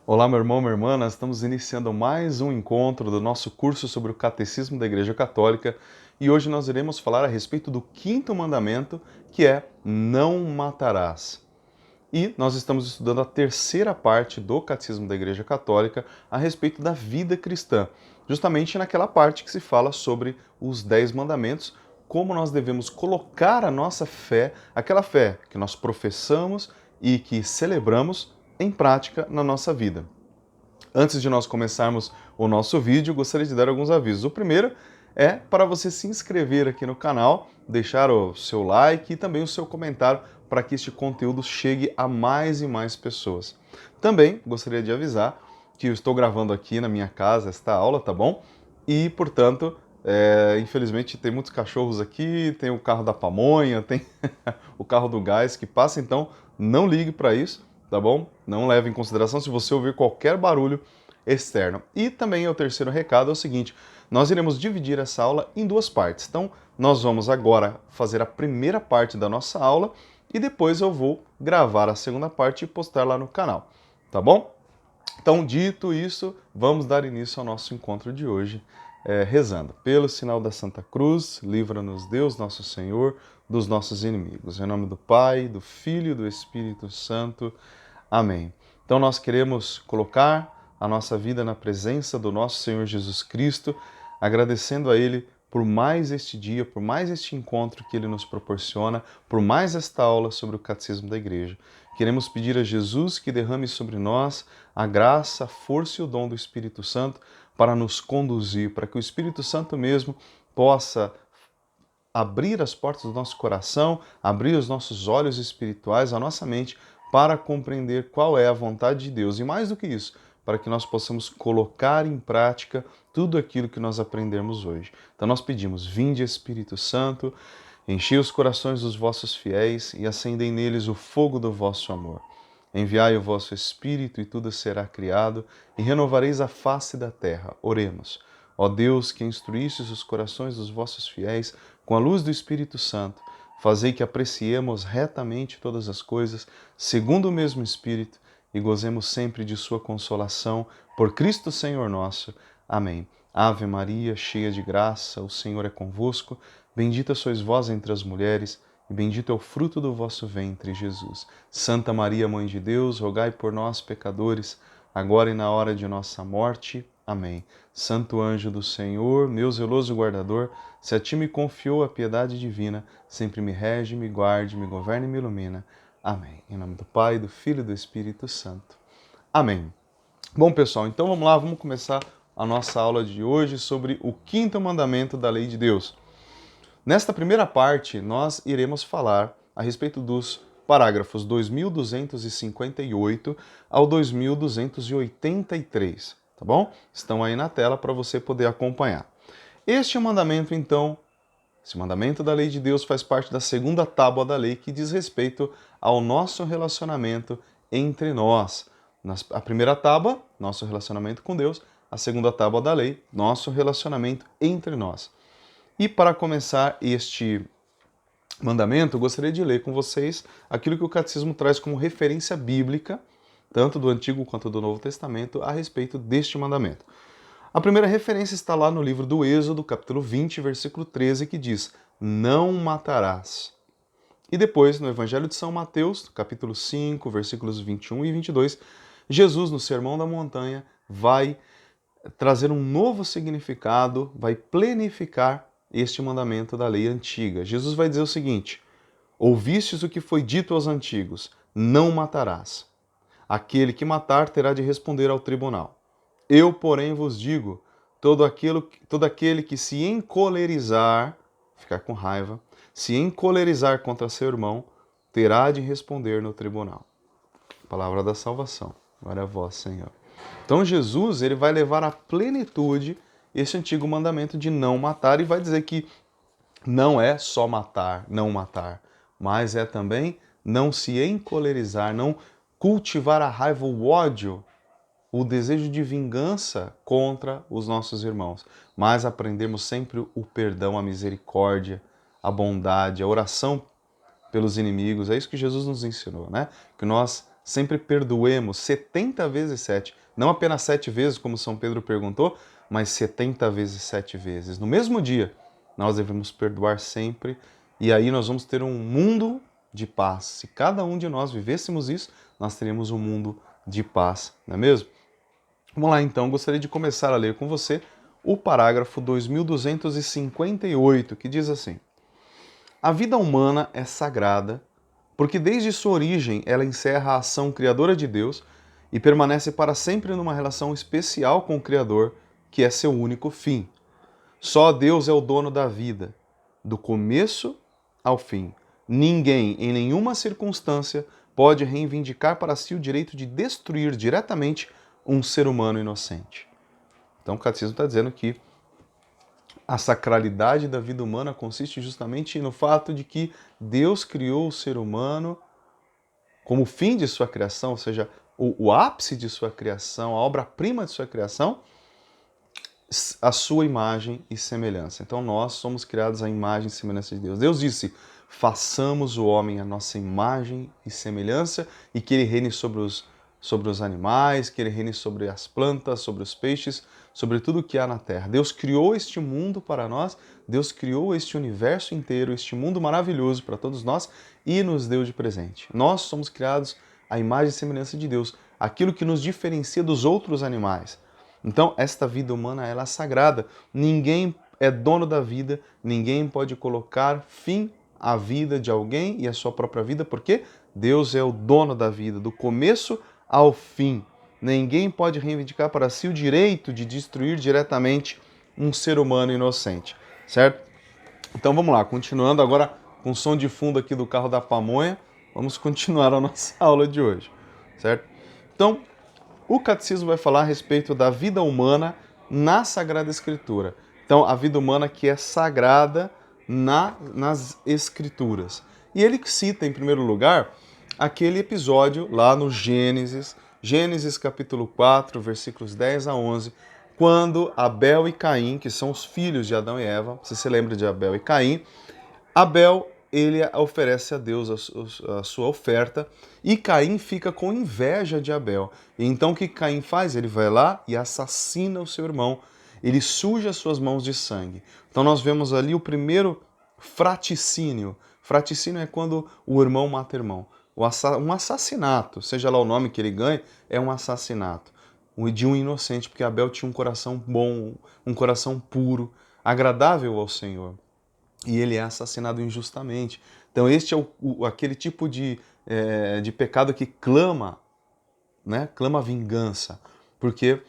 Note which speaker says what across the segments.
Speaker 1: Olá, meu irmão, minha irmã, nós estamos iniciando mais um encontro do nosso curso sobre o Catecismo da Igreja Católica e hoje nós iremos falar a respeito do quinto mandamento, que é não matarás. E nós estamos estudando a terceira parte do Catecismo da Igreja Católica a respeito da vida cristã, justamente naquela parte que se fala sobre os 10 mandamentos, como nós devemos colocar a nossa fé, aquela fé que nós professamos e que celebramos, em prática na nossa vida. Antes de nós começarmos o nosso vídeo, gostaria de dar alguns avisos. O primeiro é para você se inscrever aqui no canal, deixar o seu like e também o seu comentário para que este conteúdo chegue a mais e mais pessoas. Também gostaria de avisar que eu estou gravando aqui na minha casa esta aula, tá bom? E, portanto, infelizmente tem muitos cachorros aqui, tem o carro da pamonha, tem o carro do gás que passa, então não ligue para isso, tá bom? Não leve em consideração se você ouvir qualquer barulho externo. E também o terceiro recado é o seguinte, nós iremos dividir essa aula em duas partes. Então, nós vamos agora fazer a primeira parte da nossa aula e depois eu vou gravar a segunda parte e postar lá no canal, tá bom? Então, dito isso, vamos dar início ao nosso encontro de hoje, rezando. Pelo sinal da Santa Cruz, livra-nos Deus, nosso Senhor, dos nossos inimigos. Em nome do Pai, do Filho e do Espírito Santo. Amém. Então, nós queremos colocar a nossa vida na presença do nosso Senhor Jesus Cristo, agradecendo a Ele por mais este dia, por mais este encontro que Ele nos proporciona, por mais esta aula sobre o Catecismo da Igreja. Queremos pedir a Jesus que derrame sobre nós a graça, a força e o dom do Espírito Santo para nos conduzir, para que o Espírito Santo mesmo possa abrir as portas do nosso coração, abrir os nossos olhos espirituais, a nossa mente, para compreender qual é a vontade de Deus. E mais do que isso, para que nós possamos colocar em prática tudo aquilo que nós aprendemos hoje. Então nós pedimos, vinde Espírito Santo, enchei os corações dos vossos fiéis e acendei neles o fogo do vosso amor. Enviai o vosso Espírito e tudo será criado, e renovareis a face da terra. Oremos. Ó Deus, que instruístes os corações dos vossos fiéis com a luz do Espírito Santo, fazei que apreciemos retamente todas as coisas, segundo o mesmo Espírito, e gozemos sempre de sua consolação, por Cristo Senhor nosso. Amém. Ave Maria, cheia de graça, o Senhor é convosco. Bendita sois vós entre as mulheres, e bendito é o fruto do vosso ventre, Jesus. Santa Maria, Mãe de Deus, rogai por nós, pecadores, agora e na hora de nossa morte. Amém. Santo anjo do Senhor, meu zeloso guardador, se a ti me confiou a piedade divina, sempre me rege, me guarde, me governe e me ilumina. Amém. Em nome do Pai, do Filho e do Espírito Santo. Amém. Bom, pessoal, então vamos lá, vamos começar a nossa aula de hoje sobre o quinto mandamento da lei de Deus. Nesta primeira parte, nós iremos falar a respeito dos parágrafos 2258 ao 2283, tá bom? Estão aí na tela para você poder acompanhar. Este mandamento, então, esse mandamento da lei de Deus faz parte da segunda tábua da lei que diz respeito ao nosso relacionamento entre nós. A primeira tábua, nosso relacionamento com Deus, a segunda tábua da lei, nosso relacionamento entre nós. E para começar este mandamento, eu gostaria de ler com vocês aquilo que o Catecismo traz como referência bíblica, tanto do Antigo quanto do Novo Testamento, a respeito deste mandamento. A primeira referência está lá no livro do Êxodo, capítulo 20, versículo 13, que diz: não matarás. E depois, no Evangelho de São Mateus, capítulo 5, versículos 21 e 22, Jesus, no Sermão da Montanha, vai trazer um novo significado, vai plenificar este mandamento da lei antiga. Jesus vai dizer o seguinte: ouvistes o que foi dito aos antigos, não matarás. Aquele que matar terá de responder ao tribunal. Eu, porém, vos digo, todo aquele que se encolerizar, ficar com raiva, se encolerizar contra seu irmão, terá de responder no tribunal. Palavra da salvação. Glória a vós, Senhor. Então Jesus, ele vai levar à plenitude esse antigo mandamento de não matar e vai dizer que não é só matar, não matar, mas é também não se encolerizar, não cultivar a raiva, o ódio, o desejo de vingança contra os nossos irmãos, mas aprendemos sempre o perdão, a misericórdia, a bondade, a oração pelos inimigos. É isso que Jesus nos ensinou, né? Que nós sempre perdoemos 70 vezes 7. Não apenas 7 vezes, como São Pedro perguntou, mas 70 vezes 7 vezes. No mesmo dia, nós devemos perdoar sempre, e aí nós vamos ter um mundo de paz. Se cada um de nós vivêssemos isso, nós teríamos um mundo de paz, não é mesmo? Vamos lá então, gostaria de começar a ler com você o parágrafo 2258, que diz assim: a vida humana é sagrada, porque desde sua origem ela encerra a ação criadora de Deus e permanece para sempre numa relação especial com o Criador, que é seu único fim. Só Deus é o dono da vida, do começo ao fim. Ninguém, em nenhuma circunstância, pode reivindicar para si o direito de destruir diretamente um ser humano inocente. Então o catecismo está dizendo que a sacralidade da vida humana consiste justamente no fato de que Deus criou o ser humano como fim de sua criação, ou seja, o ápice de sua criação, a obra-prima de sua criação, a sua imagem e semelhança. Então nós somos criados à imagem e semelhança de Deus. Deus disse: façamos o homem à nossa imagem e semelhança, e que ele reine sobre os animais, que ele reine sobre as plantas, sobre os peixes, sobre tudo que há na terra. Deus criou este mundo para nós, Deus criou este universo inteiro, este mundo maravilhoso para todos nós e nos deu de presente. Nós somos criados à imagem e semelhança de Deus, aquilo que nos diferencia dos outros animais. Então, esta vida humana, ela é sagrada. Ninguém é dono da vida, ninguém pode colocar fim à vida de alguém e à sua própria vida, porque Deus é o dono da vida, do começo ao fim. Ninguém pode reivindicar para si o direito de destruir diretamente um ser humano inocente, certo? Então vamos lá, continuando agora com o som de fundo aqui do carro da pamonha, vamos continuar a nossa aula de hoje, certo? Então, o catecismo vai falar a respeito da vida humana na Sagrada Escritura. Então, a vida humana que é sagrada nas Escrituras. E ele cita, em primeiro lugar, aquele episódio lá no Gênesis capítulo 4, versículos 10 a 11, quando Abel e Caim, que são os filhos de Adão e Eva, você se lembra de Abel e Caim, Abel, ele oferece a Deus a sua oferta e Caim fica com inveja de Abel. E então o que Caim faz? Ele vai lá e assassina o seu irmão. Ele suja as suas mãos de sangue. Então nós vemos ali o primeiro fraticínio. Fraticínio é quando o irmão mata o irmão. Um assassinato, seja lá o nome que ele ganhe, é um assassinato. De um inocente, porque Abel tinha um coração bom, um coração puro, agradável ao Senhor. E ele é assassinado injustamente. Então este é aquele tipo de pecado que clama, né? Clama vingança, porque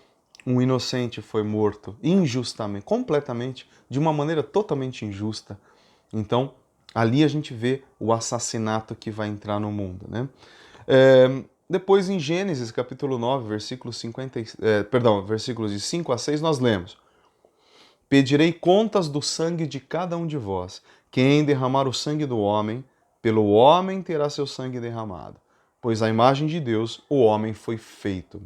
Speaker 1: um inocente foi morto injustamente, completamente, de uma maneira totalmente injusta. Então ali a gente vê o assassinato que vai entrar no mundo, né? Depois em Gênesis capítulo 9, versículos de 5 a 6, nós lemos: pedirei contas do sangue de cada um de vós. Quem derramar o sangue do homem, pelo homem terá seu sangue derramado. Pois à imagem de Deus o homem foi feito.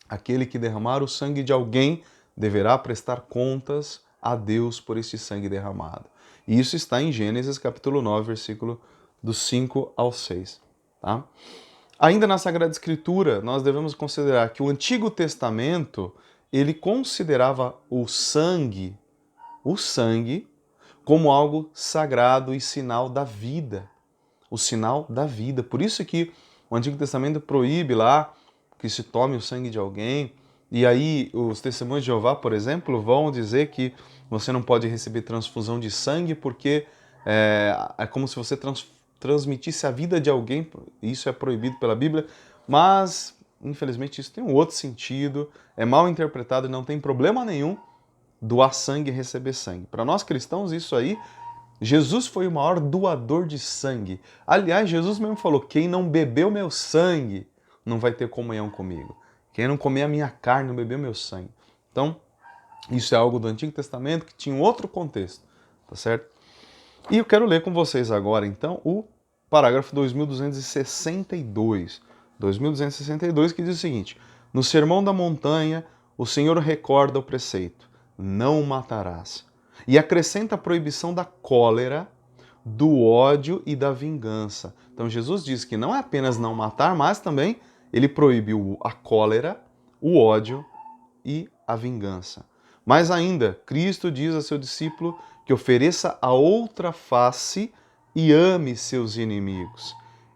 Speaker 1: Aquele que derramar o sangue de alguém deverá prestar contas a Deus por esse sangue derramado. E isso está em Gênesis capítulo 9, versículo dos 5 ao 6. Tá? Ainda na Sagrada Escritura, nós devemos considerar que o Antigo Testamento ele considerava o sangue como algo sagrado e sinal da vida. O sinal da vida. Por isso que o Antigo Testamento proíbe lá que se tome o sangue de alguém. E aí os testemunhos de Jeová, por exemplo, vão dizer que você não pode receber transfusão de sangue porque é como se você transmitisse a vida de alguém. Isso é proibido pela Bíblia, mas infelizmente isso tem um outro sentido, é mal interpretado e não tem problema nenhum doar sangue e receber sangue. Para nós cristãos, isso aí, Jesus foi o maior doador de sangue. Aliás, Jesus mesmo falou: quem não bebeu meu sangue não vai ter comunhão comigo. Quem não comer a minha carne não bebeu meu sangue. Então, isso é algo do Antigo Testamento que tinha um outro contexto, tá certo? E eu quero ler com vocês agora, então, o parágrafo 2262. 2262, que diz o seguinte: no Sermão da Montanha, o Senhor recorda o preceito: não matarás. E acrescenta a proibição da cólera, do ódio e da vingança. Então Jesus diz que não é apenas não matar, mas também ele proibiu a cólera, o ódio e a vingança. Mais ainda, Cristo diz a seu discípulo que ofereça a outra face e ame seus inimigos.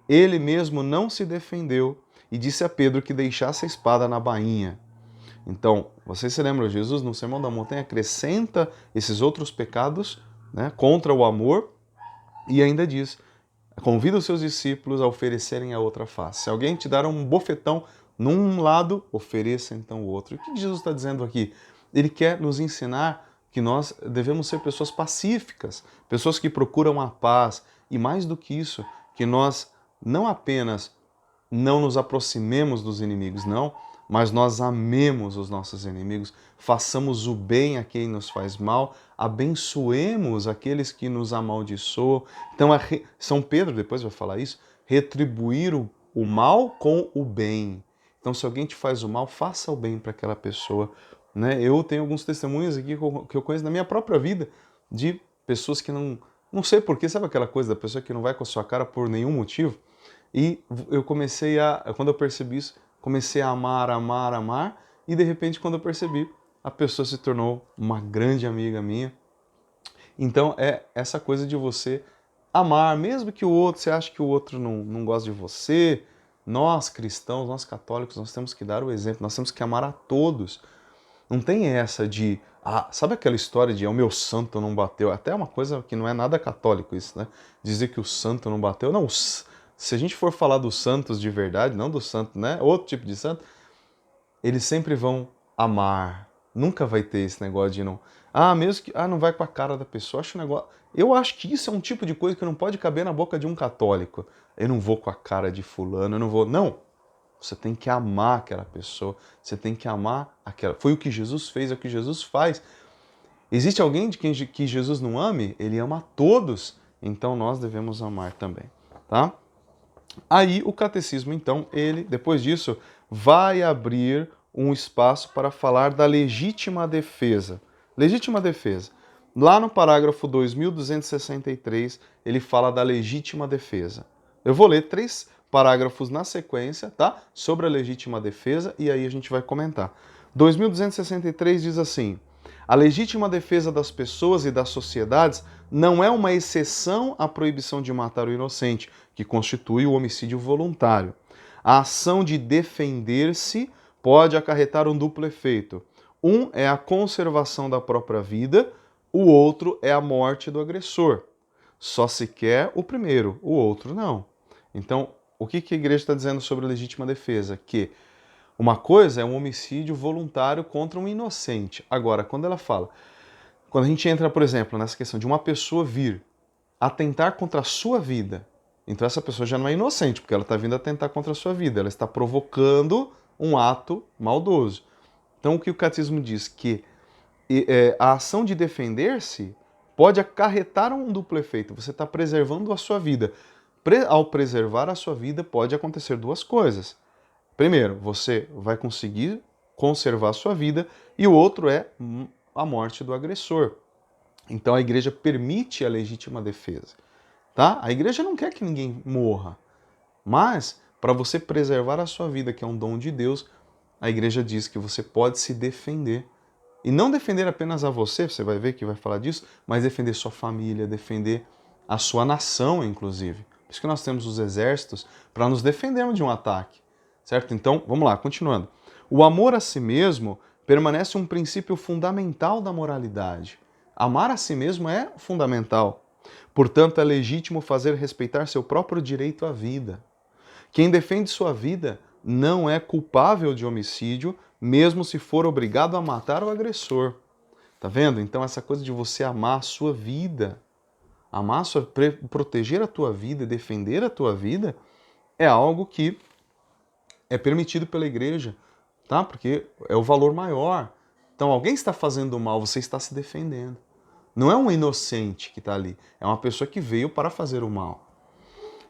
Speaker 1: Ele mesmo não se defendeu e disse a Pedro que deixasse a espada na bainha. Então, vocês se lembram, Jesus no Sermão da Montanha acrescenta esses outros pecados, né, contra o amor e ainda diz, convida os seus discípulos a oferecerem a outra face. Se alguém te dar um bofetão num lado, ofereça então o outro. O que Jesus está dizendo aqui? Ele quer nos ensinar que nós devemos ser pessoas pacíficas, pessoas que procuram a paz e mais do que isso, que nós não apenas não nos aproximemos dos inimigos, não, mas nós amemos os nossos inimigos, façamos o bem a quem nos faz mal, abençoemos aqueles que nos amaldiçoam. Então, São Pedro, depois vai falar isso, retribuir o mal com o bem. Então, se alguém te faz o mal, faça o bem para aquela pessoa. Né? Eu tenho alguns testemunhos aqui que eu conheço na minha própria vida, de pessoas que não sei porquê, sabe aquela coisa da pessoa que não vai com a sua cara por nenhum motivo? E eu quando eu percebi isso, comecei a amar, amar, amar, e de repente, quando eu percebi, a pessoa se tornou uma grande amiga minha. Então, é essa coisa de você amar, mesmo que o outro, você acha que o outro não gosta de você. Nós, cristãos, nós católicos, nós temos que dar o exemplo, nós temos que amar a todos. Não tem essa de, sabe aquela história de o meu santo não bateu? Até uma coisa que não é nada católico isso, né? Dizer que o santo não bateu. Não, se a gente for falar dos santos de verdade, não do santo, né? Outro tipo de santo, eles sempre vão amar. Nunca vai ter esse negócio de não. Mesmo que. Não vai com a cara da pessoa. Eu acho que isso é um tipo de coisa que não pode caber na boca de um católico. Eu não vou com a cara de fulano, eu não vou. Não! Você tem que amar aquela pessoa. Você tem que amar aquela. Foi o que Jesus fez, é o que Jesus faz. Existe alguém de que Jesus não ame? Ele ama a todos. Então nós devemos amar também. Tá? Aí o catecismo, então, depois disso, vai abrir um espaço para falar da legítima defesa. Legítima defesa. Lá no parágrafo 2263, ele fala da legítima defesa. Eu vou ler 3 parágrafos na sequência, tá? Sobre a legítima defesa, e aí a gente vai comentar. 2263 diz assim: a legítima defesa das pessoas e das sociedades não é uma exceção à proibição de matar o inocente, que constitui o homicídio voluntário. A ação de defender-se pode acarretar um duplo efeito. Um é a conservação da própria vida, o outro é a morte do agressor. Só se quer o primeiro, o outro não. Então, o que a igreja está dizendo sobre a legítima defesa? Que uma coisa é um homicídio voluntário contra um inocente. Agora, quando a gente entra, por exemplo, nessa questão de uma pessoa vir atentar contra a sua vida, então essa pessoa já não é inocente, porque ela está vindo atentar contra a sua vida, ela está provocando um ato maldoso. Então o que o catecismo diz? Que a ação de defender-se pode acarretar um duplo efeito, você está preservando a sua vida. Ao preservar a sua vida, pode acontecer 2 coisas. Primeiro, você vai conseguir conservar a sua vida, e o outro é a morte do agressor. Então a igreja permite a legítima defesa. Tá? A igreja não quer que ninguém morra, mas para você preservar a sua vida, que é um dom de Deus, a igreja diz que você pode se defender. E não defender apenas a você vai ver que vai falar disso, mas defender sua família, defender a sua nação, inclusive. Por isso que nós temos os exércitos, para nos defendermos de um ataque. Certo? Então, vamos lá, continuando. O amor a si mesmo permanece um princípio fundamental da moralidade. Amar a si mesmo é fundamental. Portanto, é legítimo fazer respeitar seu próprio direito à vida. Quem defende sua vida não é culpável de homicídio, mesmo se for obrigado a matar o agressor. Tá vendo? Então, essa coisa de você amar a sua vida, proteger a tua vida, defender a tua vida, é algo que é permitido pela igreja, tá? Porque é o valor maior. Então, alguém está fazendo mal, você está se defendendo. Não é um inocente que está ali, é uma pessoa que veio para fazer o mal.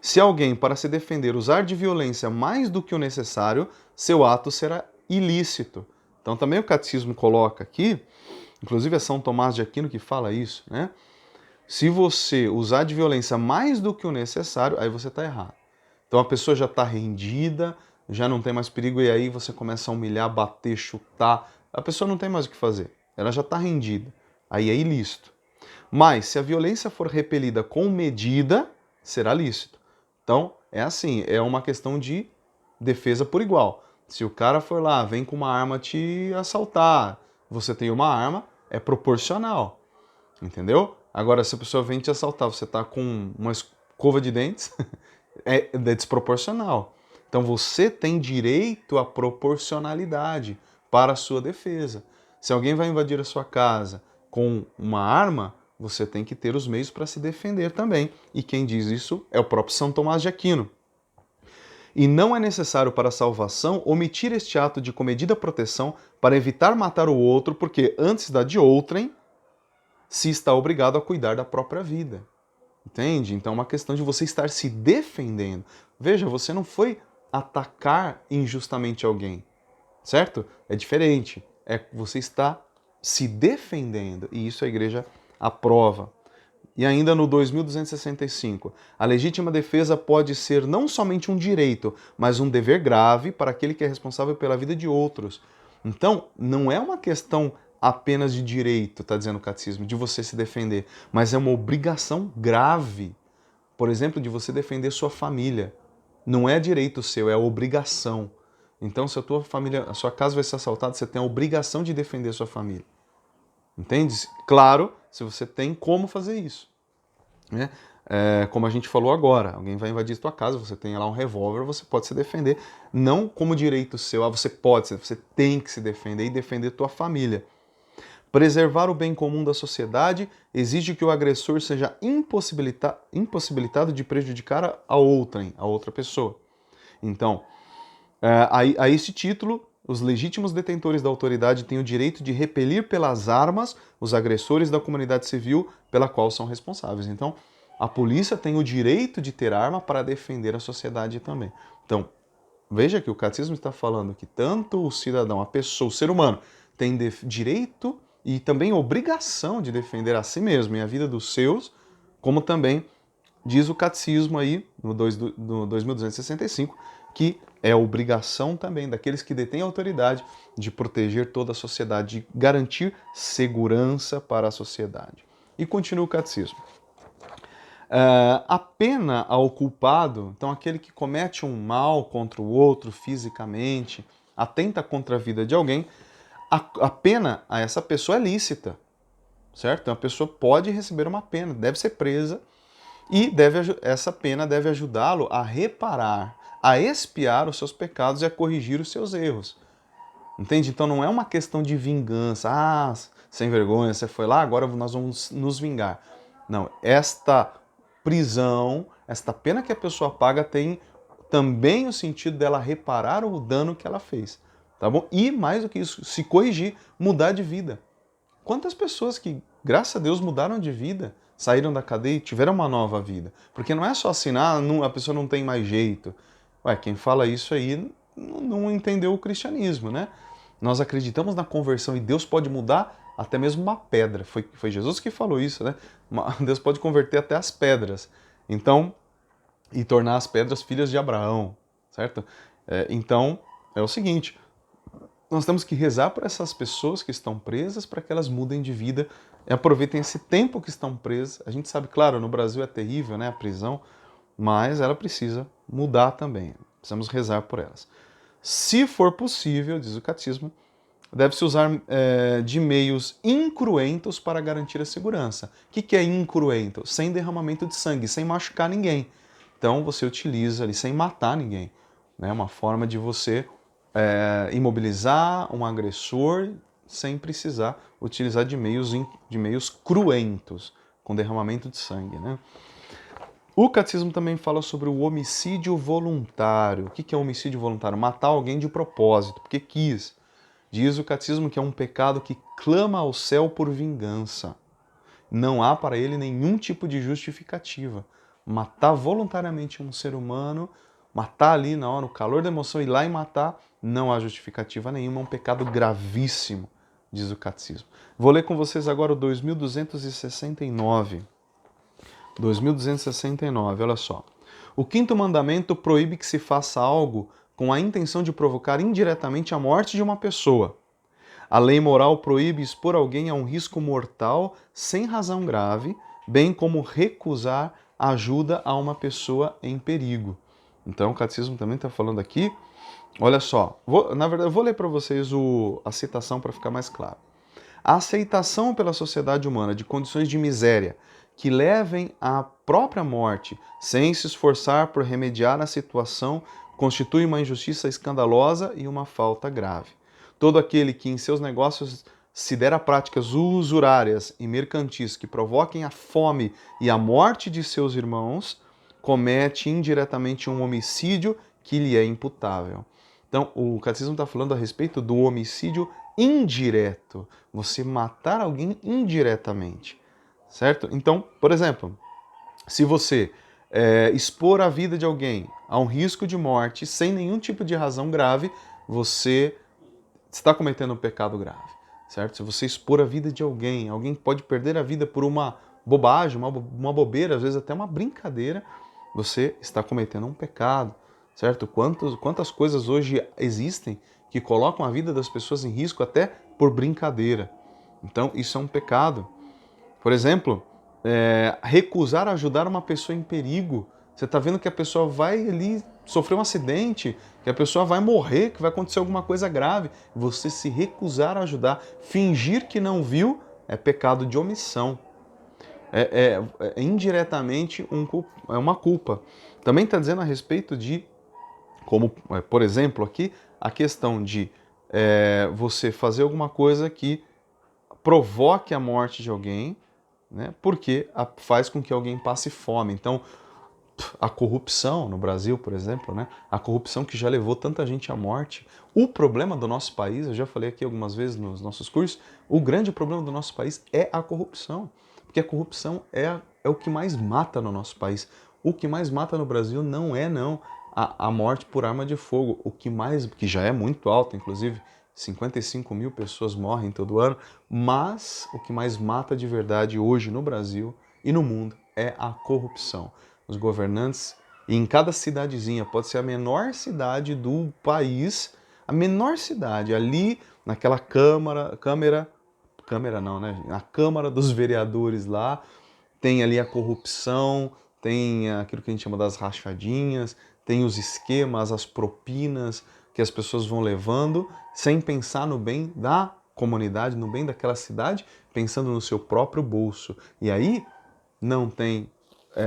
Speaker 1: Se alguém, para se defender, usar de violência mais do que o necessário, seu ato será ilícito. Então também o catecismo coloca aqui, inclusive é São Tomás de Aquino que fala isso, né? Se você usar de violência mais do que o necessário, aí você está errado. Então a pessoa já está rendida, já não tem mais perigo, e aí você começa a humilhar, bater, chutar. A pessoa não tem mais o que fazer. Ela já está rendida. Aí é ilícito. Mas se a violência for repelida com medida, será lícito. Então, é assim, é uma questão de defesa por igual. Se o cara for lá, vem com uma arma te assaltar, você tem uma arma, é proporcional. Entendeu? Agora, se a pessoa vem te assaltar, você tá com uma escova de dentes, é desproporcional. Então você tem direito à proporcionalidade para a sua defesa. Se alguém vai invadir a sua casa com uma arma, você tem que ter os meios para se defender também. E quem diz isso é o próprio São Tomás de Aquino. E não é necessário para a salvação omitir este ato de comedida proteção para evitar matar o outro, porque antes da de outrem se está obrigado a cuidar da própria vida. Entende? Então é uma questão de você estar se defendendo. Veja, você não foi atacar injustamente alguém, certo? É diferente. É você está se defendendo. E isso a igreja aprova. E ainda no 2265, a legítima defesa pode ser não somente um direito, mas um dever grave para aquele que é responsável pela vida de outros. Então, não é uma questão apenas de direito, está dizendo o catecismo, de você se defender, mas é uma obrigação grave. Por exemplo, de você defender sua família. Não é direito seu, é obrigação. Então, se a tua família, a sua casa vai ser assaltada, você tem a obrigação de defender sua família. Entende? Claro, se você tem como fazer isso. Né? Como a gente falou agora, alguém vai invadir a tua casa, você tem lá um revólver, você pode se defender. Não como direito seu, você pode, você tem que se defender e defender tua família. Preservar o bem comum da sociedade exige que o agressor seja impossibilitado de prejudicar a outra pessoa. Então, a esse título, os legítimos detentores da autoridade têm o direito de repelir pelas armas os agressores da comunidade civil pela qual são responsáveis. Então, a polícia tem o direito de ter arma para defender a sociedade também. Então, veja que o catecismo está falando que tanto o cidadão, a pessoa, o ser humano, tem direito e também obrigação de defender a si mesmo e a vida dos seus, como também diz o catecismo aí, no 2265, que é obrigação também daqueles que detêm autoridade de proteger toda a sociedade, de garantir segurança para a sociedade. E continua o catecismo. A pena ao culpado, então aquele que comete um mal contra o outro fisicamente, atenta contra a vida de alguém, a pena a essa pessoa é lícita, certo? Então a pessoa pode receber uma pena, deve ser presa e essa pena deve ajudá-lo a reparar, a expiar os seus pecados e a corrigir os seus erros. Entende? Então não é uma questão de vingança. Ah, sem vergonha, você foi lá, agora nós vamos nos vingar. Não, esta prisão, esta pena que a pessoa paga tem também o sentido dela reparar o dano que ela fez. Tá bom? E mais do que isso, se corrigir, mudar de vida. Quantas pessoas que, graças a Deus, mudaram de vida, saíram da cadeia e tiveram uma nova vida? Porque não é só assinar, a pessoa não tem mais jeito. Ué, quem fala isso aí não entendeu o cristianismo, né? Nós acreditamos na conversão e Deus pode mudar até mesmo uma pedra. Foi Jesus que falou isso, né? Deus pode converter até as pedras. Então, e tornar as pedras filhas de Abraão, certo? Então, é o seguinte, nós temos que rezar por essas pessoas que estão presas para que elas mudem de vida e aproveitem esse tempo que estão presas. A gente sabe, claro, no Brasil é terrível, né, a prisão, mas ela precisa mudar também. Precisamos rezar por elas. Se for possível, diz o catecismo, deve-se usar de meios incruentos para garantir a segurança. O que é incruento? Sem derramamento de sangue, sem machucar ninguém. Então você utiliza ali sem matar ninguém. Né? Uma forma de você imobilizar um agressor sem precisar utilizar de meios cruentos, com derramamento de sangue. Né? O catecismo também fala sobre o homicídio voluntário. O que é homicídio voluntário? Matar alguém de propósito, porque quis. Diz o catecismo que é um pecado que clama ao céu por vingança. Não há para ele nenhum tipo de justificativa. Matar voluntariamente um ser humano, matar ali na hora, no calor da emoção, ir lá e matar, não há justificativa nenhuma, é um pecado gravíssimo, diz o catecismo. Vou ler com vocês agora o 2269. 2269, olha só. O quinto mandamento proíbe que se faça algo com a intenção de provocar indiretamente a morte de uma pessoa. A lei moral proíbe expor alguém a um risco mortal sem razão grave, bem como recusar ajuda a uma pessoa em perigo. Então o catecismo também está falando aqui, olha só, na verdade eu vou ler para vocês a citação para ficar mais claro. A aceitação pela sociedade humana de condições de miséria que levem à própria morte, sem se esforçar por remediar a situação, constitui uma injustiça escandalosa e uma falta grave. Todo aquele que em seus negócios se der a práticas usurárias e mercantis que provoquem a fome e a morte de seus irmãos, comete indiretamente um homicídio que lhe é imputável. Então, o catecismo está falando a respeito do homicídio indireto, você matar alguém indiretamente, certo? Então, por exemplo, se você expor a vida de alguém a um risco de morte sem nenhum tipo de razão grave, você está cometendo um pecado grave, certo? Se você expor a vida de alguém, alguém pode perder a vida por uma bobagem, uma bobeira, às vezes até uma brincadeira, você está cometendo um pecado, certo? Quantas coisas hoje existem que colocam a vida das pessoas em risco até por brincadeira. Então, isso é um pecado. Por exemplo, recusar ajudar uma pessoa em perigo. Você está vendo que a pessoa vai ali sofrer um acidente, que a pessoa vai morrer, que vai acontecer alguma coisa grave. Você se recusar a ajudar, fingir que não viu, é pecado de omissão. É indiretamente uma culpa. Também está dizendo a respeito de, como por exemplo aqui, a questão de você fazer alguma coisa que provoque a morte de alguém, né, porque faz com que alguém passe fome. Então, a corrupção no Brasil, por exemplo, né, a corrupção que já levou tanta gente à morte. O problema do nosso país, eu já falei aqui algumas vezes nos nossos cursos, o grande problema do nosso país é a corrupção. Porque a corrupção é o que mais mata no nosso país. O que mais mata no Brasil não é a morte por arma de fogo. O que mais, que já é muito alto, inclusive, 55 mil pessoas morrem todo ano, mas o que mais mata de verdade hoje no Brasil e no mundo é a corrupção. Os governantes, e em cada cidadezinha, pode ser a menor cidade do país, a menor cidade, ali naquela câmara não, né? Na Câmara dos Vereadores lá, tem ali a corrupção, tem aquilo que a gente chama das rachadinhas, tem os esquemas, as propinas que as pessoas vão levando, sem pensar no bem da comunidade, no bem daquela cidade, pensando no seu próprio bolso. E aí não tem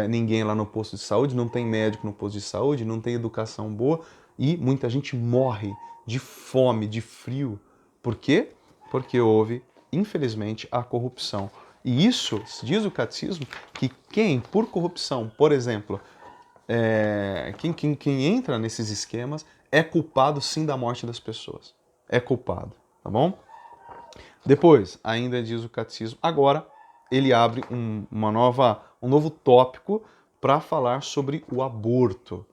Speaker 1: ninguém lá no posto de saúde, não tem médico no posto de saúde, não tem educação boa e muita gente morre de fome, de frio. Por quê? Porque houve, infelizmente, a corrupção. E isso, diz o catecismo, que quem, por corrupção, por exemplo, quem entra nesses esquemas é culpado sim da morte das pessoas. É culpado, tá bom? Depois, ainda diz o catecismo, agora ele abre um novo tópico para falar sobre o aborto.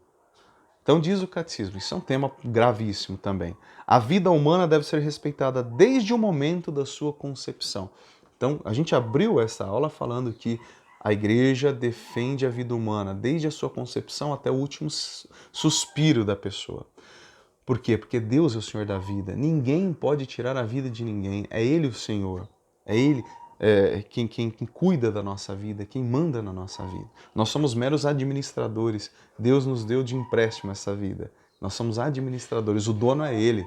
Speaker 1: Então diz o catecismo, isso é um tema gravíssimo também. A vida humana deve ser respeitada desde o momento da sua concepção. Então a gente abriu essa aula falando que a igreja defende a vida humana desde a sua concepção até o último suspiro da pessoa. Por quê? Porque Deus é o Senhor da vida. Ninguém pode tirar a vida de ninguém. É Ele o Senhor. É Ele quem cuida da nossa vida, quem manda na nossa vida. Nós somos meros administradores. Deus nos deu de empréstimo essa vida. Nós somos administradores. O dono é Ele.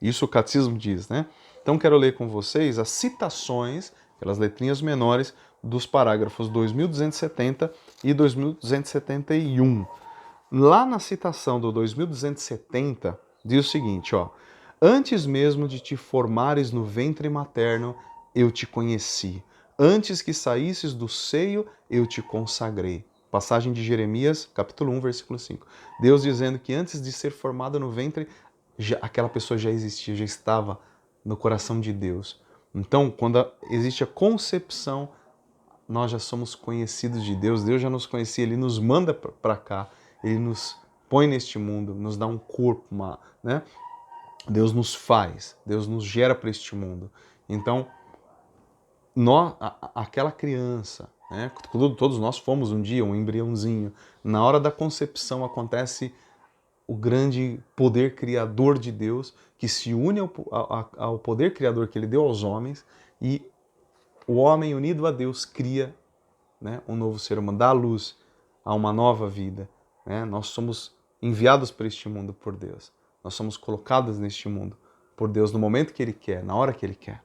Speaker 1: Isso o catecismo diz, né? Então quero ler com vocês as citações, pelas letrinhas menores, dos parágrafos 2270 e 2271. Lá na citação do 2270, diz o seguinte, ó: antes mesmo de te formares no ventre materno, eu te conheci. Antes que saísses do seio, eu te consagrei. Passagem de Jeremias, capítulo 1, versículo 5. Deus dizendo que antes de ser formada no ventre, aquela pessoa já existia, já estava no coração de Deus. Então, quando existe a concepção, nós já somos conhecidos de Deus, Deus já nos conhecia, Ele nos manda para cá, Ele nos põe neste mundo, nos dá um corpo, né? Deus nos faz, Deus nos gera para este mundo. Então, aquela criança, né? Todos nós fomos um dia um embriãozinho. Na hora da concepção acontece o grande poder criador de Deus, que se une ao poder criador que ele deu aos homens, e o homem unido a Deus cria, né, um novo ser humano, dá luz a uma nova vida. Né? Nós somos enviados para este mundo por Deus. Nós somos colocados neste mundo por Deus no momento que Ele quer, na hora que Ele quer.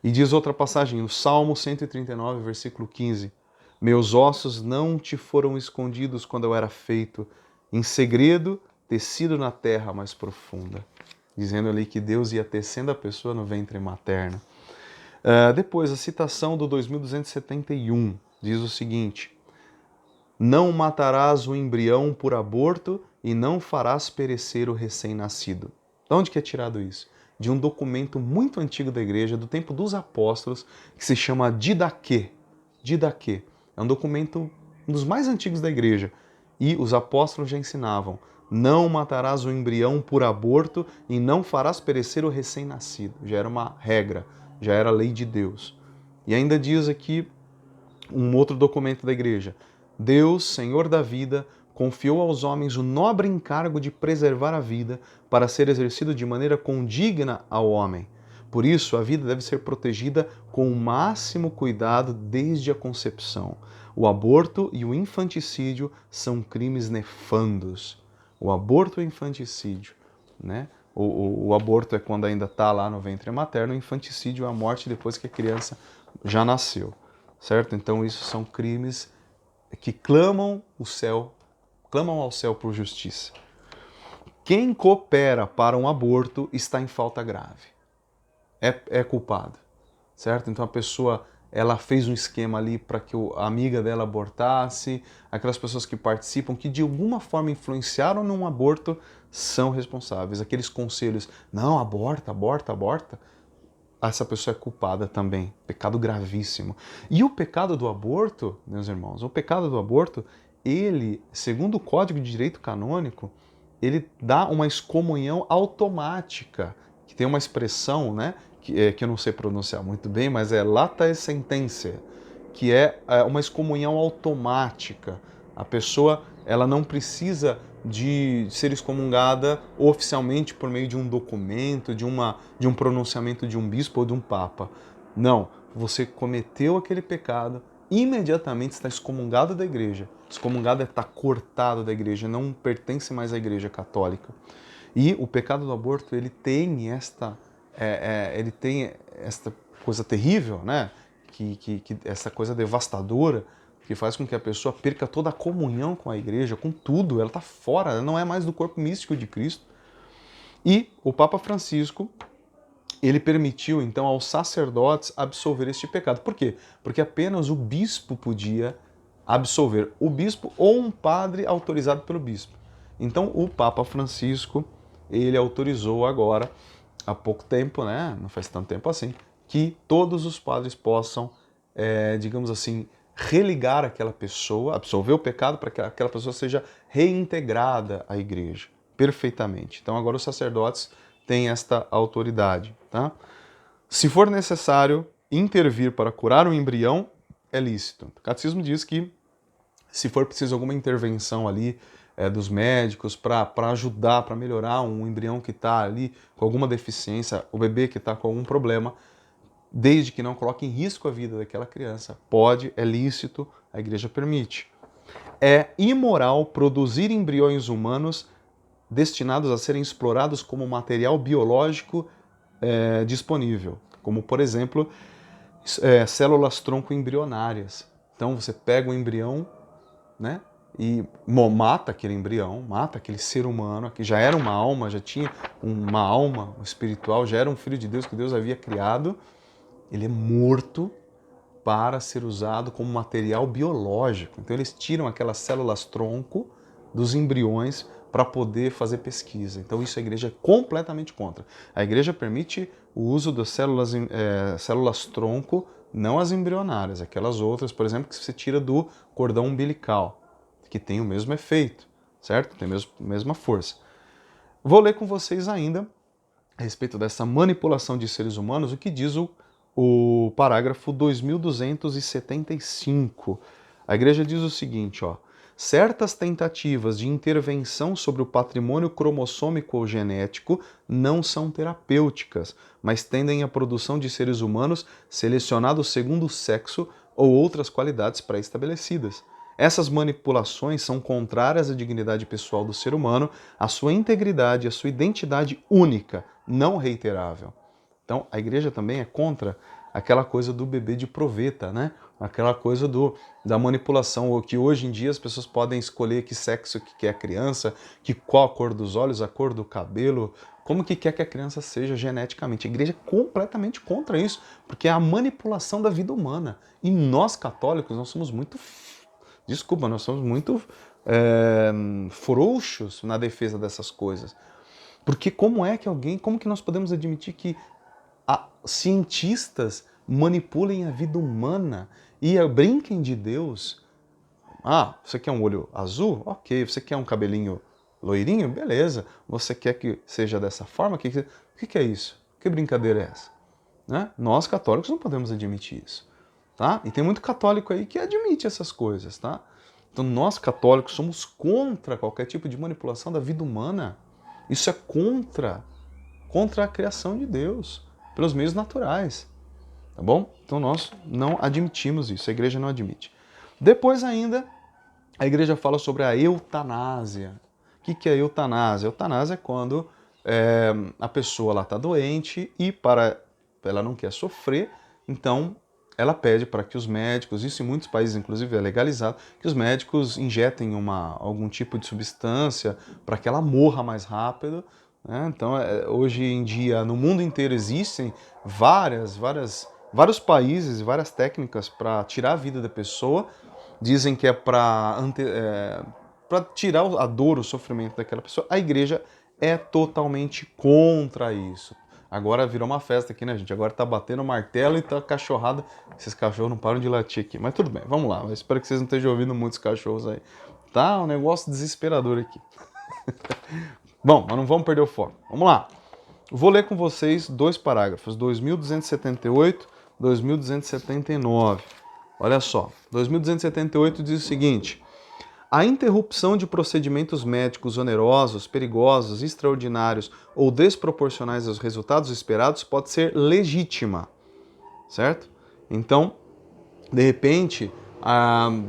Speaker 1: E diz outra passagem, no Salmo 139, versículo 15, meus ossos não te foram escondidos quando eu era feito, em segredo, tecido na terra mais profunda. Dizendo ali que Deus ia tecendo a pessoa no ventre materno. Depois, a citação do 2271 diz o seguinte, não matarás o embrião por aborto e não farás perecer o recém-nascido. De onde que é tirado isso? De um documento muito antigo da igreja, do tempo dos apóstolos, que se chama Didaquê. Didaquê. É um documento, um dos mais antigos da igreja. E os apóstolos já ensinavam, não matarás o embrião por aborto e não farás perecer o recém-nascido. Já era uma regra, já era a lei de Deus. E ainda diz aqui um outro documento da igreja, Deus, Senhor da vida, confiou aos homens o nobre encargo de preservar a vida para ser exercido de maneira condigna ao homem. Por isso, a vida deve ser protegida com o máximo cuidado desde a concepção. O aborto e o infanticídio são crimes nefandos. O aborto e o infanticídio, né? O aborto é quando ainda está lá no ventre materno, o infanticídio é a morte depois que a criança já nasceu, certo? Então, isso são crimes que clamam ao céu por justiça. Quem coopera para um aborto está em falta grave. É culpado, certo? Então a pessoa, ela fez um esquema ali para que a amiga dela abortasse, aquelas pessoas que participam, que de alguma forma influenciaram num aborto, são responsáveis. Aqueles conselhos, não, aborta, aborta, aborta, essa pessoa é culpada também. Pecado gravíssimo. E o pecado do aborto, meus irmãos, o pecado do aborto, ele, segundo o Código de Direito Canônico, ele dá uma excomunhão automática, que tem uma expressão, né, que eu não sei pronunciar muito bem, mas é latae sententia, que é uma excomunhão automática. A pessoa, ela não precisa de ser excomungada oficialmente por meio de um documento, de um pronunciamento de um bispo ou de um papa. Não, você cometeu aquele pecado, imediatamente está excomungado da igreja. Excomungado é estar cortado da igreja, não pertence mais à igreja católica. E o pecado do aborto, ele tem esta coisa terrível, né? Essa coisa devastadora, que faz com que a pessoa perca toda a comunhão com a igreja, com tudo, ela está fora, ela não é mais do corpo místico de Cristo. E o Papa Francisco, ele permitiu então aos sacerdotes absolver este pecado. Por quê? Porque apenas o bispo podia absolver, o bispo ou um padre autorizado pelo bispo. Então o Papa Francisco, ele autorizou agora, há pouco tempo, né? Não faz tanto tempo assim, que todos os padres possam, digamos assim, religar aquela pessoa, absolver o pecado para que aquela pessoa seja reintegrada à igreja, perfeitamente. Então agora os sacerdotes têm esta autoridade, tá? Se for necessário intervir para curar o embrião, é lícito. O catecismo diz que se for preciso alguma intervenção ali dos médicos para ajudar, para melhorar um embrião que está ali com alguma deficiência, o bebê que está com algum problema, desde que não coloque em risco a vida daquela criança, é lícito, a igreja permite. É imoral produzir embriões humanos destinados a serem explorados como material biológico disponível, como, por exemplo, células tronco embrionárias. Então você pega o embrião, né, e mata aquele embrião, mata aquele ser humano, que já era uma alma, já tinha uma alma espiritual, já era um filho de Deus que Deus havia criado, ele é morto para ser usado como material biológico. Então eles tiram aquelas células tronco dos embriões para poder fazer pesquisa. Então isso a igreja é completamente contra. A igreja permite o uso das células tronco, não as embrionárias, aquelas outras, por exemplo, que você tira do cordão umbilical, que tem o mesmo efeito, certo? Tem a mesma força. Vou ler com vocês ainda, a respeito dessa manipulação de seres humanos, o que diz o parágrafo 2275. A igreja diz o seguinte, ó: certas tentativas de intervenção sobre o patrimônio cromossômico ou genético não são terapêuticas, mas tendem à produção de seres humanos selecionados segundo o sexo ou outras qualidades pré-estabelecidas. Essas manipulações são contrárias à dignidade pessoal do ser humano, à sua integridade, à sua identidade única, não reiterável. Então, a igreja também é contra aquela coisa do bebê de proveta, né? Aquela coisa da manipulação, ou que hoje em dia as pessoas podem escolher que sexo que quer a criança, que qual a cor dos olhos, a cor do cabelo, como que quer que a criança seja geneticamente. A igreja é completamente contra isso, porque é a manipulação da vida humana. E nós católicos, nós somos muito... Desculpa, nós somos muito frouxos na defesa dessas coisas. Porque como que nós podemos admitir que cientistas manipulem a vida humana e brinquem de Deus? Ah, você quer um olho azul? Ok. Você quer um cabelinho loirinho? Beleza. Você quer que seja dessa forma? O que é isso? Que brincadeira é essa? Né? Nós católicos não podemos admitir isso. Tá? E tem muito católico aí que admite essas coisas. Tá? Então nós católicos somos contra qualquer tipo de manipulação da vida humana. Isso é contra a criação de Deus, pelos meios naturais. Tá bom? Então nós não admitimos isso, a igreja não admite. Depois ainda, a igreja fala sobre a eutanásia. O que é a eutanásia? A eutanásia é quando a pessoa está doente e ela não quer sofrer, então ela pede para que os médicos, isso em muitos países inclusive é legalizado, que os médicos injetem algum tipo de substância para que ela morra mais rápido. Né? Então, hoje em dia, no mundo inteiro existem vários países e várias técnicas para tirar a vida da pessoa. Dizem que é para tirar a dor, o sofrimento daquela pessoa. A igreja é totalmente contra isso. Agora virou uma festa aqui, né, gente? Agora tá batendo martelo e tá cachorrada. Esses cachorros não param de latir aqui. Mas tudo bem, vamos lá. Eu espero que vocês não estejam ouvindo muitos cachorros aí. Tá um negócio desesperador aqui. Bom, mas não vamos perder o foco. Vamos lá. Vou ler com vocês dois parágrafos, 2278, 2279. Olha só, 2278 diz o seguinte: a interrupção de procedimentos médicos onerosos, perigosos, extraordinários ou desproporcionais aos resultados esperados pode ser legítima, certo? Então, de repente,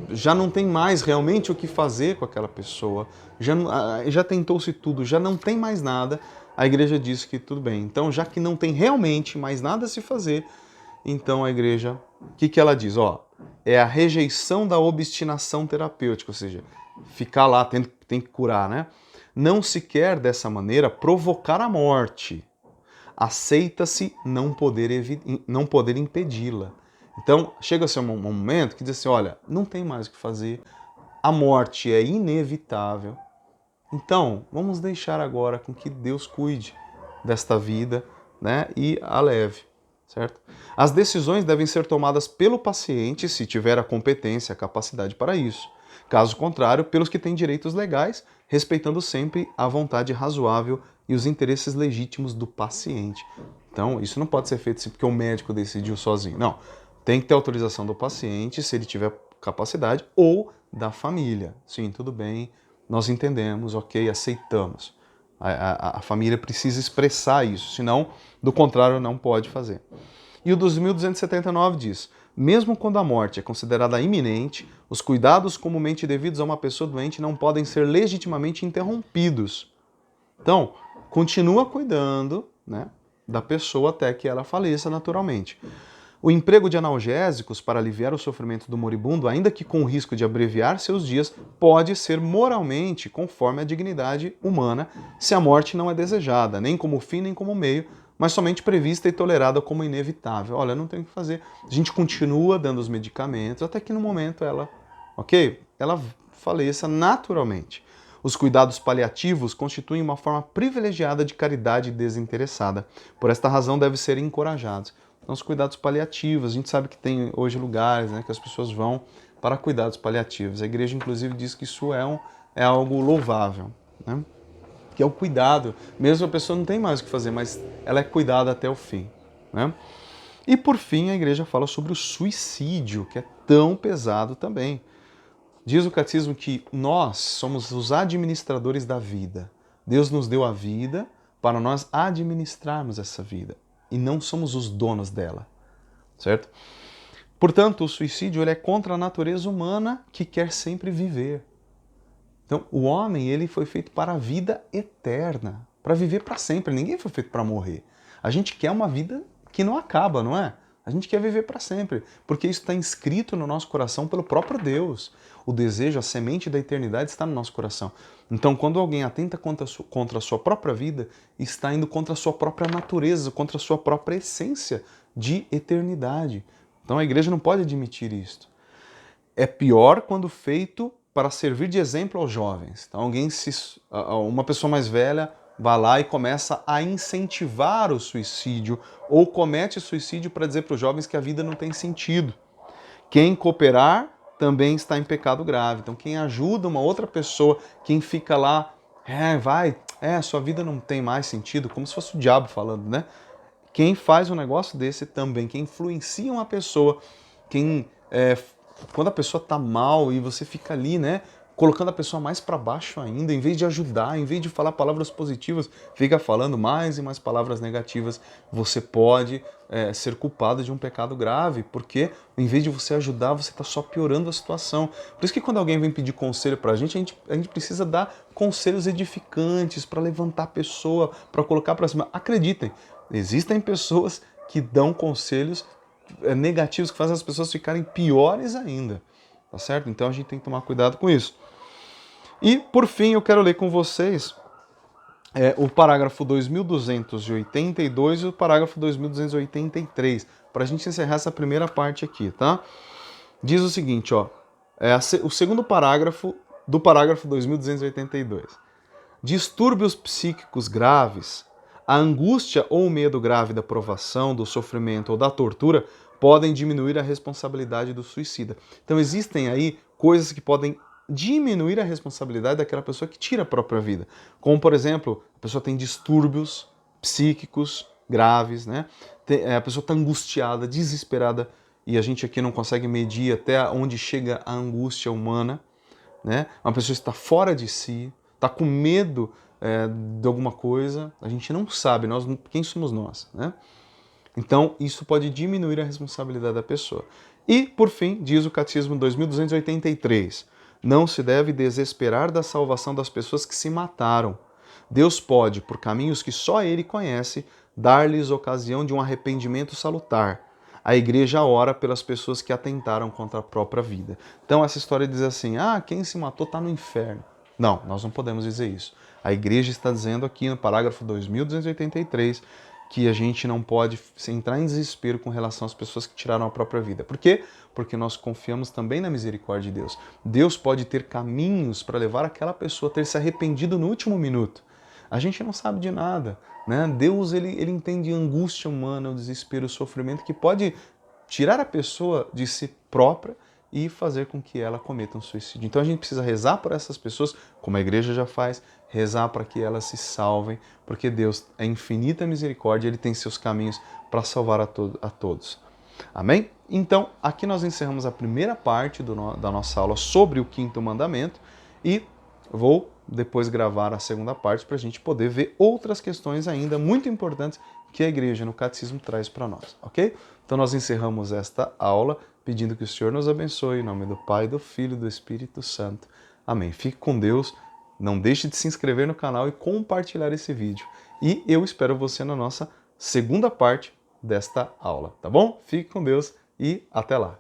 Speaker 1: já não tem mais realmente o que fazer com aquela pessoa, já tentou-se tudo, já não tem mais nada, a igreja diz que tudo bem. Então, já que não tem realmente mais nada a se fazer, então a igreja, o que ela diz? Ó, é a rejeição da obstinação terapêutica, ou seja, ficar lá, tem que curar, né? Não se quer dessa maneira provocar a morte. Aceita-se não poder impedi-la. Então, chega-se um momento que diz assim, olha, não tem mais o que fazer, a morte é inevitável, então vamos deixar agora com que Deus cuide desta vida, né, e a leve, certo? As decisões devem ser tomadas pelo paciente, se tiver a competência, a capacidade para isso. Caso contrário, pelos que têm direitos legais, respeitando sempre a vontade razoável e os interesses legítimos do paciente. Então, isso não pode ser feito assim porque o médico decidiu sozinho. Não. Tem que ter autorização do paciente, se ele tiver capacidade, ou da família. Sim, tudo bem, nós entendemos, ok, aceitamos. A família precisa expressar isso, senão, do contrário, não pode fazer. E o 2279 diz: mesmo quando a morte é considerada iminente, os cuidados comumente devidos a uma pessoa doente não podem ser legitimamente interrompidos. Então, continua cuidando, né, da pessoa até que ela faleça naturalmente. O emprego de analgésicos para aliviar o sofrimento do moribundo, ainda que com o risco de abreviar seus dias, pode ser moralmente conforme a dignidade humana, se a morte não é desejada, nem como fim nem como meio, mas somente prevista e tolerada como inevitável. Olha, não tem o que fazer. A gente continua dando os medicamentos até que no momento ela, ok? Ela faleça naturalmente. Os cuidados paliativos constituem uma forma privilegiada de caridade desinteressada. Por esta razão, devem ser encorajados. Então, os cuidados paliativos, a gente sabe que tem hoje lugares, né, que as pessoas vão para cuidados paliativos. A igreja, inclusive, diz que isso é algo louvável, né? Que é o cuidado, mesmo a pessoa não tem mais o que fazer, mas ela é cuidada até o fim, né? E por fim, a igreja fala sobre o suicídio, que é tão pesado também. Diz o catecismo que nós somos os administradores da vida. Deus nos deu a vida para nós administrarmos essa vida e não somos os donos dela, certo? Portanto, o suicídio ele é contra a natureza humana que quer sempre viver. Então, o homem ele foi feito para a vida eterna, para viver para sempre. Ninguém foi feito para morrer. A gente quer uma vida que não acaba, não é? A gente quer viver para sempre, porque isso está inscrito no nosso coração pelo próprio Deus. O desejo, a semente da eternidade está no nosso coração. Então, quando alguém atenta contra a sua própria vida, está indo contra a sua própria natureza, contra a sua própria essência de eternidade. Então, a igreja não pode admitir isso. É pior quando feito para servir de exemplo aos jovens. Então, uma pessoa mais velha vai lá e começa a incentivar o suicídio ou comete suicídio para dizer para os jovens que a vida não tem sentido. Quem cooperar também está em pecado grave. Então, quem ajuda uma outra pessoa, quem fica lá, sua vida não tem mais sentido, como se fosse o diabo falando, né? Quem faz um negócio desse também, quem influencia uma pessoa, quando a pessoa está mal e você fica ali, né, colocando a pessoa mais para baixo ainda, em vez de ajudar, em vez de falar palavras positivas, fica falando mais e mais palavras negativas, você pode ser culpado de um pecado grave, porque em vez de você ajudar, você está só piorando a situação. Por isso que quando alguém vem pedir conselho para a gente precisa dar conselhos edificantes para levantar a pessoa, para colocar para cima. Acreditem, existem pessoas que dão conselhos negativos que fazem as pessoas ficarem piores ainda, tá certo? Então a gente tem que tomar cuidado com isso. E, por fim, eu quero ler com vocês o parágrafo 2282 e o parágrafo 2283, para a gente encerrar essa primeira parte aqui, tá? Diz o seguinte, ó, o segundo parágrafo do parágrafo 2282. Distúrbios psíquicos graves, a angústia ou o medo grave da provação, do sofrimento ou da tortura podem diminuir a responsabilidade do suicida. Então existem aí coisas que podem diminuir a responsabilidade daquela pessoa que tira a própria vida. Como, por exemplo, a pessoa tem distúrbios psíquicos graves, né? A pessoa está angustiada, desesperada, e a gente aqui não consegue medir até onde chega a angústia humana, né? Uma pessoa está fora de si, está com medo de alguma coisa, a gente não sabe quem somos nós, né? Então, isso pode diminuir a responsabilidade da pessoa. E, por fim, diz o Catecismo 2283, não se deve desesperar da salvação das pessoas que se mataram. Deus pode, por caminhos que só Ele conhece, dar-lhes ocasião de um arrependimento salutar. A igreja ora pelas pessoas que atentaram contra a própria vida. Então, essa história diz assim, quem se matou está no inferno. Não, nós não podemos dizer isso. A igreja está dizendo aqui no parágrafo 2283 que a gente não pode entrar em desespero com relação às pessoas que tiraram a própria vida. Por quê? Porque nós confiamos também na misericórdia de Deus. Deus pode ter caminhos para levar aquela pessoa a ter se arrependido no último minuto. A gente não sabe de nada, né? Deus ele entende a angústia humana, o desespero, o sofrimento que pode tirar a pessoa de si própria e fazer com que ela cometa um suicídio. Então a gente precisa rezar por essas pessoas, como a igreja já faz, rezar para que elas se salvem, porque Deus é infinita misericórdia, Ele tem seus caminhos para salvar a todos. Amém? Então, aqui nós encerramos a primeira parte da nossa aula sobre o quinto mandamento e vou depois gravar a segunda parte para a gente poder ver outras questões ainda muito importantes que a igreja no catecismo traz para nós, ok? Então nós encerramos esta aula pedindo que o Senhor nos abençoe, em nome do Pai, do Filho e do Espírito Santo. Amém. Fique com Deus, não deixe de se inscrever no canal e compartilhar esse vídeo. E eu espero você na nossa segunda parte desta aula, tá bom? Fique com Deus e até lá.